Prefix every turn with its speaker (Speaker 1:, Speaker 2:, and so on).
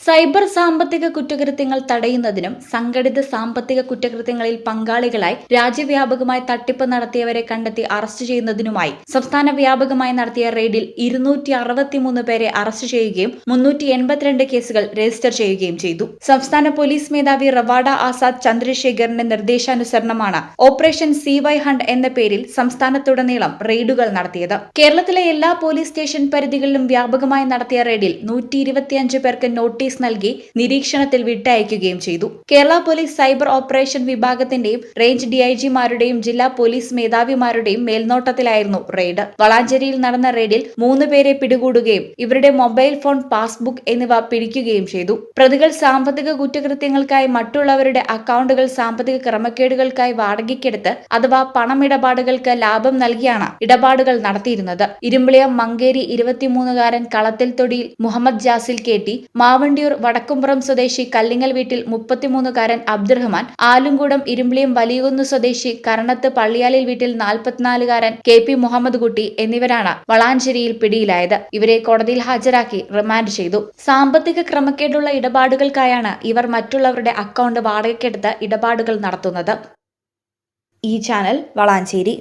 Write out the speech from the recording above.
Speaker 1: Cyber സാമ്പത്തിക കുറ്റകൃത്യങ്ങൾ തടയുന്നതിനും സംഘടിത സാമ്പത്തിക കുറ്റകൃത്യങ്ങളിൽ പങ്കാളികളായി രാജ്യവ്യാപകമായി തട്ടിപ്പ് നടത്തിയവരെ കണ്ടെത്തി അറസ്റ്റ് ചെയ്യുന്നതിനുമായി സംസ്ഥാന വ്യാപകമായി നടത്തിയ റെയ്ഡിൽ 263 പേരെ അറസ്റ്റ് ചെയ്യുകയും 382 കേസുകൾ രജിസ്റ്റർ ചെയ്യുകയും ചെയ്തു. സംസ്ഥാന പോലീസ് മേധാവി റവാഡ ആസാദ് ചന്ദ്രശേഖറിന്റെ നിർദ്ദേശാനുസരണമാണ് ഓപ്പറേഷൻ CY ഹണ്ട് എന്ന പേരിൽ സംസ്ഥാനത്തുടനീളം റെയ്ഡുകൾ നടത്തിയത്. കേരളത്തിലെ എല്ലാ പോലീസ് സ്റ്റേഷൻ പരിധികളിലും വ്യാപകമായി നടത്തിയ റെയ്ഡിൽ 125 പേർക്ക് നോട്ടീസ് നൽകി നിരീക്ഷണത്തിൽ വിട്ടയക്കുകയും ചെയ്തു. കേരള പോലീസ് സൈബർ ഓപ്പറേഷൻ വിഭാഗത്തിന്റെയും റേഞ്ച് DIGമാരുടെയും ജില്ലാ പോലീസ് മേധാവിമാരുടെയും മേൽനോട്ടത്തിലായിരുന്നു റെയ്ഡ്. വളാഞ്ചേരിയിൽ നടന്ന റെയ്ഡിൽ 3 പേരെ പിടികൂടുകയും ഇവരുടെ മൊബൈൽ ഫോൺ, പാസ്ബുക്ക് എന്നിവ പിടിക്കുകയും ചെയ്തു. പ്രതികൾ സാമ്പത്തിക കുറ്റകൃത്യങ്ങൾക്കായി മറ്റുള്ളവരുടെ അക്കൗണ്ടുകൾ സാമ്പത്തിക ക്രമക്കേടുകൾക്കായി വാടകയ്ക്കെടുത്ത് അഥവാ പണമിടപാടുകൾക്ക് ലാഭം നൽകിയാണ് ഇടപാടുകൾ നടത്തിയിരുന്നത്. ഇരുമ്പിളിയം മങ്കേരി 23-കാരൻ കളത്തിൽ തൊടിയിൽ മുഹമ്മദ് ജാസിൽ KT, മാവണ്ടിയൂർ വടക്കുംപുറം സ്വദേശി കല്ലിങ്ങൽ വീട്ടിൽ 33-കാരൻ അബ്ദുറഹ്മാൻ, ആലുംകൂടം ഇരുമ്പിളിയം വലിയകുന്ന് സ്വദേശി കരണത്ത് പള്ളിയാലിൽ വീട്ടിൽ 44-കാരൻ KP മുഹമ്മദ് കുട്ടി എന്നിവരാണ് വളാഞ്ചേരിയിൽ പിടിയിലായത്. ഇവരെ കോടതിയിൽ ഹാജരാക്കി റിമാൻഡ് ചെയ്തു. സാമ്പത്തിക ക്രമക്കേടുള്ള ഇടപാടുകൾക്കായാണ് ഇവർ മറ്റുള്ളവരുടെ അക്കൗണ്ട് വാടകയ്ക്കെടുത്ത് ഇടപാടുകൾ നടത്തുന്നത്. ഈ ചാനൽ വളാഞ്ചേരി.